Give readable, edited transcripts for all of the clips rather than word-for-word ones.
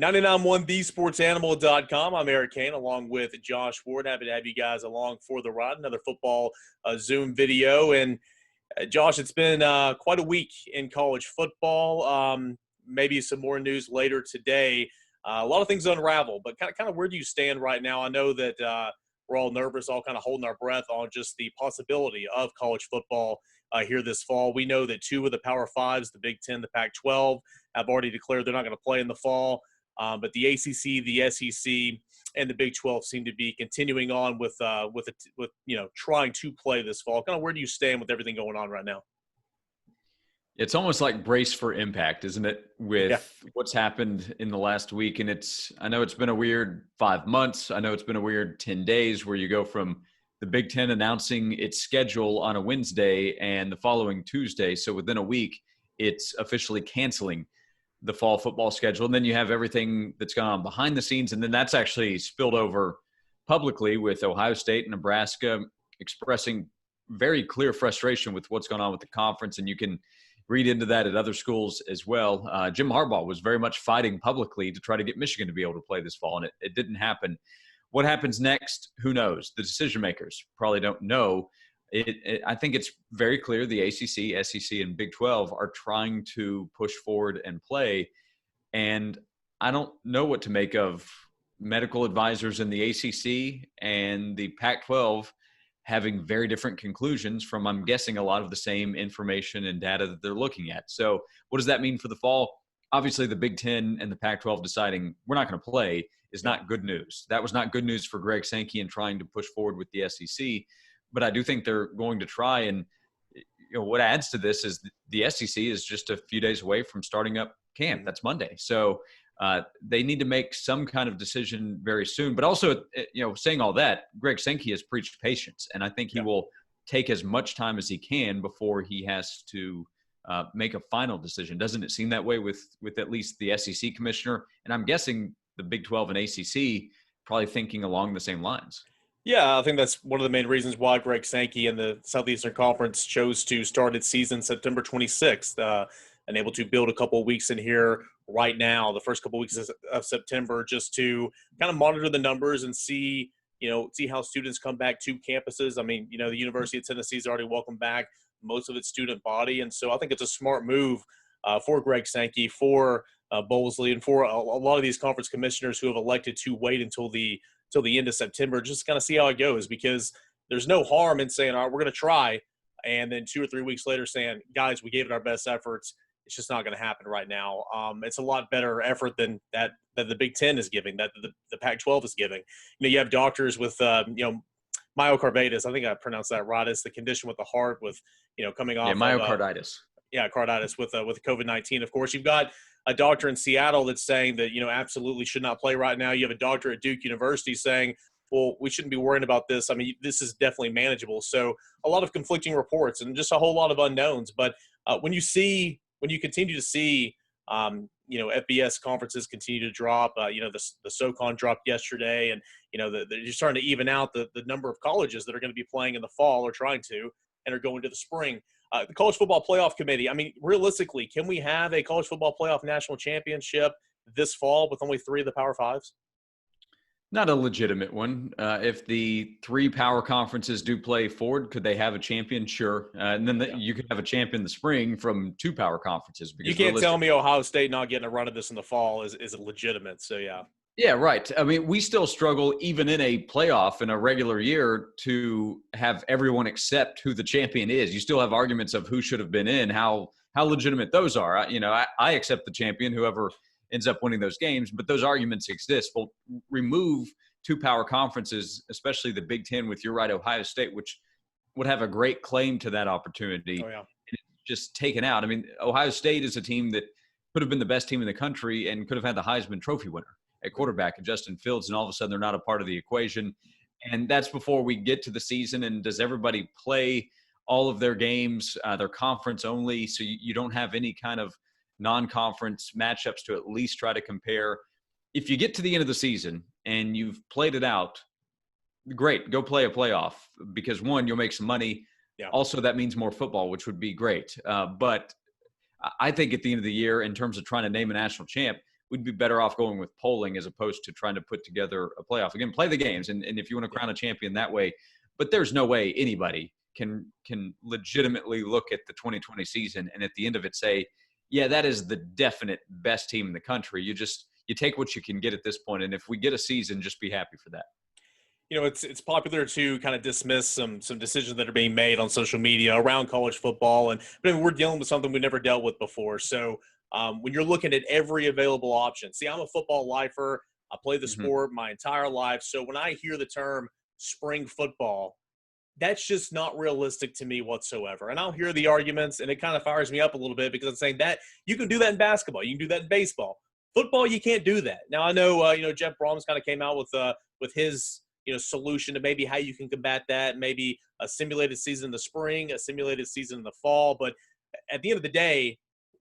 99.1 thesportsanimal.com. I'm Eric Cain along with Josh Ward. Happy to have you guys along for the ride. Another football Zoom video. And Josh, it's been quite a week in college football. Maybe some more news later today. A lot of things unravel, but kind of where do you stand right now? I know that we're all nervous, all kind of holding our breath on just the possibility of college football here this fall. We know that two of the Power Fives, the Big Ten, the Pac-12, have already declared they're not going to play in the fall. But the ACC, the SEC, and the Big 12 seem to be continuing on with trying to play this fall. Kind of where do you stand with everything going on right now? It's almost like brace for impact, isn't it, with what's happened in the last week? And I know it's been a weird 5 months. I know it's been a weird 10 days where you go from the Big Ten announcing its schedule on a Wednesday and the following Tuesday. So within a week, it's officially canceling the fall football schedule. And then you have everything that's gone on behind the scenes. And then that's actually spilled over publicly with Ohio State and Nebraska expressing very clear frustration with what's going on with the conference. And you can read into that at other schools as well. Jim Harbaugh was very much fighting publicly to try to get Michigan to be able to play this fall, and it didn't happen. What happens next? Who knows? The decision makers probably don't know. I think it's very clear the ACC, SEC, and Big 12 are trying to push forward and play. And I don't know what to make of medical advisors in the ACC and the Pac-12 having very different conclusions from, I'm guessing, a lot of the same information and data that they're looking at. So what does that mean for the fall? Obviously, the Big Ten and the Pac-12 deciding we're not going to play is not good news. That was not good news for Greg Sankey in trying to push forward with the SEC. But I do think they're going to try. And what adds to this is the SEC is just a few days away from starting up camp. That's Monday. So they need to make some kind of decision very soon. But also, saying all that, Greg Sankey has preached patience. And I think he will take as much time as he can before he has to make a final decision. Doesn't it seem that way with at least the SEC commissioner? And I'm guessing the Big 12 and ACC probably thinking along the same lines. Yeah, I think that's one of the main reasons why Greg Sankey and the Southeastern Conference chose to start its season September 26th, and able to build a couple of weeks in here right now, the first couple of weeks of September, just to kind of monitor the numbers and see how students come back to campuses. I mean, the University of Tennessee has already welcomed back most of its student body, and so I think it's a smart move for Greg Sankey, for Bowlesley, and for a lot of these conference commissioners who have elected to wait until the end of September, just kind of see how it goes, because there's no harm in saying, all right, we're going to try, and then 2 or 3 weeks later saying, guys, we gave it our best efforts. It's just not going to happen right now. It's a lot better effort than that the Big Ten is giving, that the Pac-12 is giving. You have doctors with, myocarditis. I think I pronounced that right. It's the condition with the heart with, coming off myocarditis. Carditis with COVID-19. Of course, you've got a doctor in Seattle that's saying that, absolutely should not play right now. You have a doctor at Duke University saying, well, we shouldn't be worrying about this. I mean, this is definitely manageable. So a lot of conflicting reports and just a whole lot of unknowns. But when you continue to see, FBS conferences continue to drop, the SoCon dropped yesterday, and, you're starting to even out the number of colleges that are going to be playing in the fall or trying to, and are going to the spring. The College Football Playoff Committee, I mean, realistically, can we have a College Football Playoff National Championship this fall with only 3 of the Power Fives? Not a legitimate one. If the 3 power conferences do play forward, could they have a champion? Sure. And then you could have a champion in the spring from 2 power conferences. Because you can't tell me Ohio State not getting a run of this in the fall is legitimate. So, yeah. Yeah, right. I mean, we still struggle even in a playoff in a regular year to have everyone accept who the champion is. You still have arguments of who should have been in, how legitimate those are. I accept the champion, whoever ends up winning those games, but those arguments exist. Well, remove 2 power conferences, especially the Big Ten with, you're right, Ohio State, which would have a great claim to that opportunity. Oh, yeah. And it's just taken out. I mean, Ohio State is a team that could have been the best team in the country and could have had the Heisman Trophy winner at quarterback and Justin Fields, and all of a sudden they're not a part of the equation. And that's before we get to the season. And does everybody play all of their games, their conference only, so you don't have any kind of non-conference matchups to at least try to compare? If you get to the end of the season and you've played it out, great, go play a playoff, because 1, you'll make some money. Yeah. Also, that means more football, which would be great. But I think at the end of the year, in terms of trying to name a national champ, we'd be better off going with polling as opposed to trying to put together a playoff. Again, play the games, and if you want to crown a champion that way, but there's no way anybody can legitimately look at the 2020 season and at the end of it say, yeah, that is the definite best team in the country. You take what you can get at this point, and if we get a season, just be happy for that. It's popular to kind of dismiss some decisions that are being made on social media around college football, but I mean, we're dealing with something we never dealt with before. So when you're looking at every available option, see, I'm a football lifer. I play the sport my entire life. So when I hear the term spring football, that's just not realistic to me whatsoever. And I'll hear the arguments, and it kind of fires me up a little bit because I'm saying that you can do that in basketball, you can do that in baseball. Football, you can't do that. Now I know Jeff Brom's kind of came out with his solution to maybe how you can combat that, maybe a simulated season in the spring, a simulated season in the fall. But at the end of the day,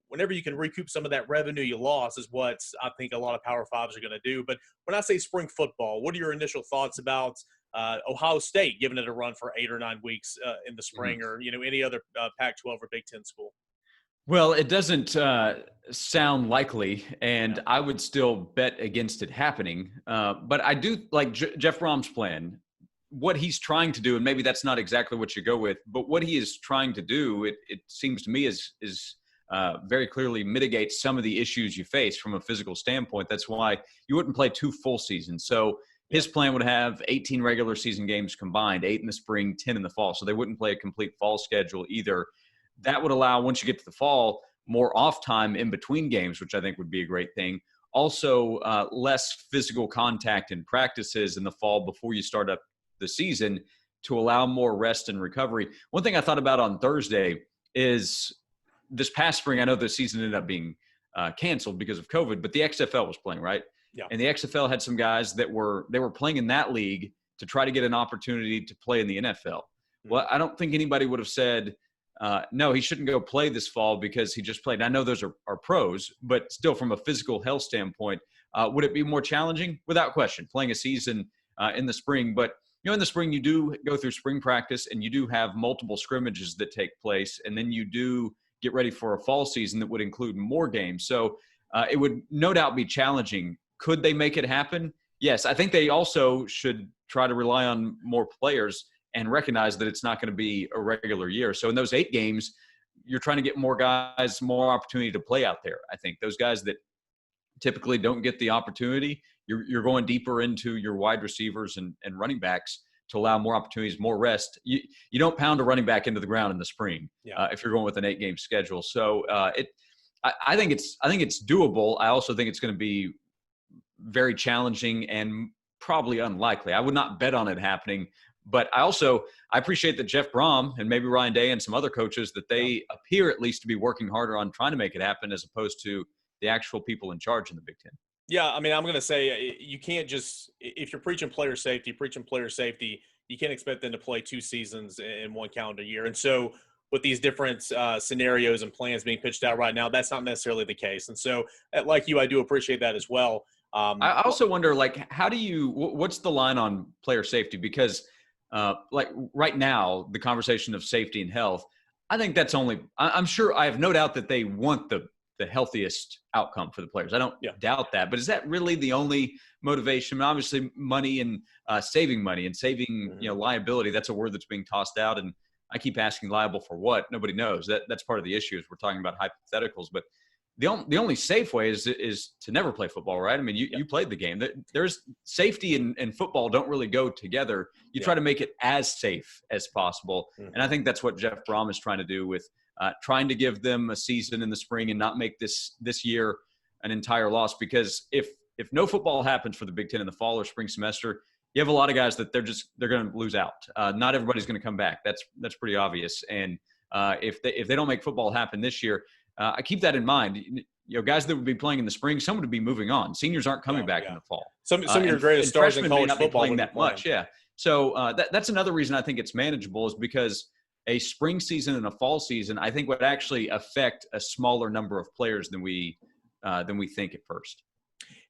whenever you can recoup some of that revenue you lost is what I think a lot of Power Fives are going to do. But when I say spring football, what are your initial thoughts about Ohio State giving it a run for 8 or 9 weeks in the spring, or any other Pac-12 or Big Ten school? Well, it doesn't sound likely, and I would still bet against it happening. But I do like Jeff Brom's plan. What he's trying to do, and maybe that's not exactly what you go with, but what he is trying to do, it seems to me is very clearly mitigate some of the issues you face from a physical standpoint. That's why you wouldn't play 2 full seasons. So his plan would have 18 regular season games combined, 8 in the spring, 10 in the fall. So they wouldn't play a complete fall schedule either. That would allow, once you get to the fall, more off time in between games, which I think would be a great thing. Also, less physical contact in practices in the fall before you start up the season to allow more rest and recovery. One thing I thought about on Thursday is this past spring, I know the season ended up being canceled because of COVID, but the XFL was playing, right? Yeah. And the XFL had some guys that were playing in that league to try to get an opportunity to play in the NFL. Mm-hmm. Well, I don't think anybody would have said, no, he shouldn't go play this fall because he just played. I know those are pros, but still from a physical health standpoint, would it be more challenging? Without question, playing a season in the spring. But, in the spring, you do go through spring practice and you do have multiple scrimmages that take place. And then you do get ready for a fall season that would include more games. So it would no doubt be challenging. Could they make it happen? Yes. I think they also should try to rely on more players and recognize that it's not going to be a regular year. So in those 8 games, you're trying to get more guys, more opportunity to play out there. I think those guys that typically don't get the opportunity, you're going deeper into your wide receivers and running backs to allow more opportunities, more rest. You don't pound a running back into the ground in the spring if you're going with an 8-game schedule. So I think it's doable. I also think it's going to be very challenging and probably unlikely. I would not bet on it happening. But I appreciate that Jeff Brom and maybe Ryan Day and some other coaches that they appear at least to be working harder on trying to make it happen as opposed to the actual people in charge in the Big Ten. Yeah, I mean, I'm going to say you can't just – if you're preaching player safety, you can't expect them to play 2 seasons in 1 calendar year. And so with these different scenarios and plans being pitched out right now, that's not necessarily the case. And so like you, I do appreciate that as well. I also wonder, what's the line on player safety? Because – right now, the conversation of safety and health, I think that's I'm sure I have no doubt that they want the healthiest outcome for the players. I don't doubt that. But is that really the only motivation? I mean, obviously, money and saving money and saving, liability, that's a word that's being tossed out. And I keep asking liable for what? Nobody knows. That's part of the issue is we're talking about hypotheticals. But the only safe way is to never play football, right? I mean, you played the game. There's safety and football don't really go together. You try to make it as safe as possible. Mm-hmm. And I think that's what Jeff Brom is trying to do with trying to give them a season in the spring and not make this year an entire loss. Because if no football happens for the Big Ten in the fall or spring semester, you have a lot of guys that they're going to lose out. Not everybody's going to come back. That's pretty obvious. And if they don't make football happen this year, I keep that in mind. Guys that would be playing in the spring, some would be moving on. Seniors aren't coming back in the fall. Some of your greatest stars in college football playing that much. Yeah. So that's another reason I think it's manageable is because a spring season and a fall season, I think would actually affect a smaller number of players than we think at first.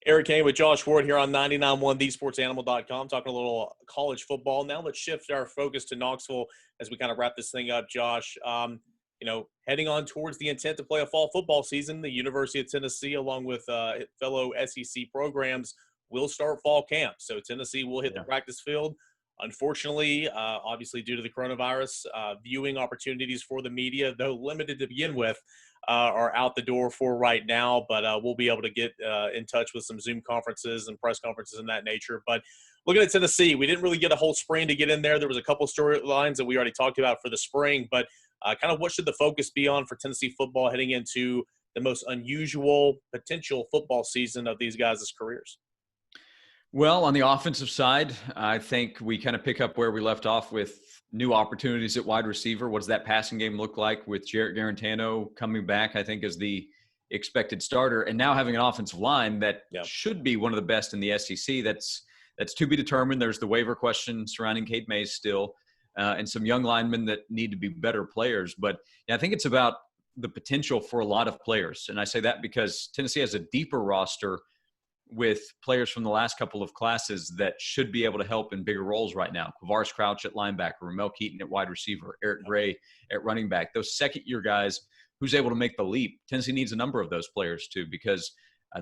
Eric Cain with Josh Ward here on 99.1 thesportsanimal.com, talking a little college football. Now let's shift our focus to Knoxville as we kind of wrap this thing up, Josh. heading on towards the intent to play a fall football season, the University of Tennessee, along with fellow SEC programs, will start fall camp. So Tennessee will hit the practice field. Unfortunately, obviously due to the coronavirus, viewing opportunities for the media, though limited to begin with, are out the door for right now. But we'll be able to get in touch with some Zoom conferences and press conferences in that nature. But looking at Tennessee, we didn't really get a whole spring to get in there. There was a couple storylines that we already talked about for the spring, but kind of what should the focus be on for Tennessee football heading into the most unusual potential football season of these guys' careers? Well, on the offensive side, I think we kind of pick up where we left off with new opportunities at wide receiver. What does that passing game look like with Jarrett Garantano coming back, I think, as the expected starter, and now having an offensive line that should be one of the best in the SEC. That's to be determined. There's the waiver question surrounding Kate Mays still, and some young linemen that need to be better players. But I think it's about the potential for a lot of players. And I say that because Tennessee has a deeper roster with players from the last couple of classes that should be able to help in bigger roles right now. Quavaris Crouch at linebacker, Ramel Keaton at wide receiver, Eric Gray at running back. Those second-year guys who's able to make the leap. Tennessee needs a number of those players too, because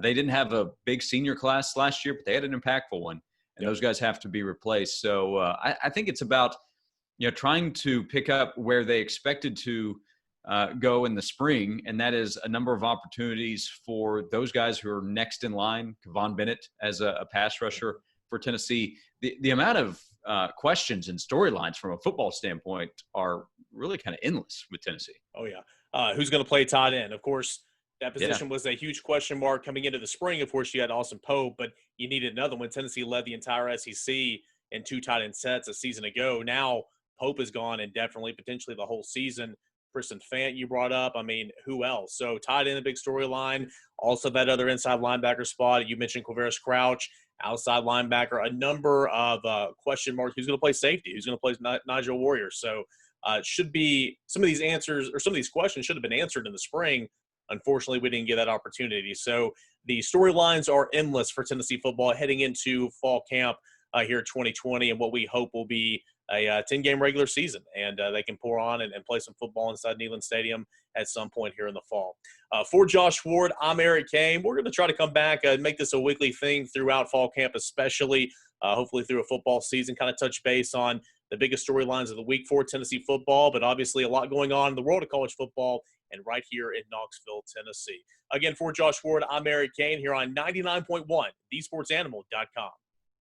they didn't have a big senior class last year, but they had an impactful one, and those guys have to be replaced. So I think it's about trying to pick up where they expected to go in the spring, and that is a number of opportunities for those guys who are next in line. Kevon Bennett as a pass rusher for Tennessee. The amount of questions and storylines from a football standpoint are really kind of endless with Tennessee. Oh, yeah. Who's going to play tight end? Of course, that position was a huge question mark coming into the spring. Of course, you had Austin Pope, but you needed another one. Tennessee led the entire SEC in 2 tight end sets a season ago. Now Pope is gone indefinitely, potentially the whole season. Kristen Fant you brought up. I mean, who else? So tight end, a big storyline. Also that other inside linebacker spot. You mentioned Quavaris Crouch, outside linebacker. A number of question marks. Who's going to play safety? Who's going to play Nigel Warrior? So it should be some of these answers or some of these questions should have been answered in the spring. Unfortunately, we didn't get that opportunity. So the storylines are endless for Tennessee football heading into fall camp here 2020, and what we hope will be a 10-game regular season, and they can pour on and play some football inside Neyland Stadium at some point here in the fall. For Josh Ward, I'm Eric Cain. We're going to try to come back and make this a weekly thing throughout fall camp, especially hopefully through a football season, kind of touch base on the biggest storylines of the week for Tennessee football, but obviously a lot going on in the world of college football and right here in Knoxville, Tennessee. Again, for Josh Ward, I'm Eric Cain here on 99.1, thesportsanimal.com.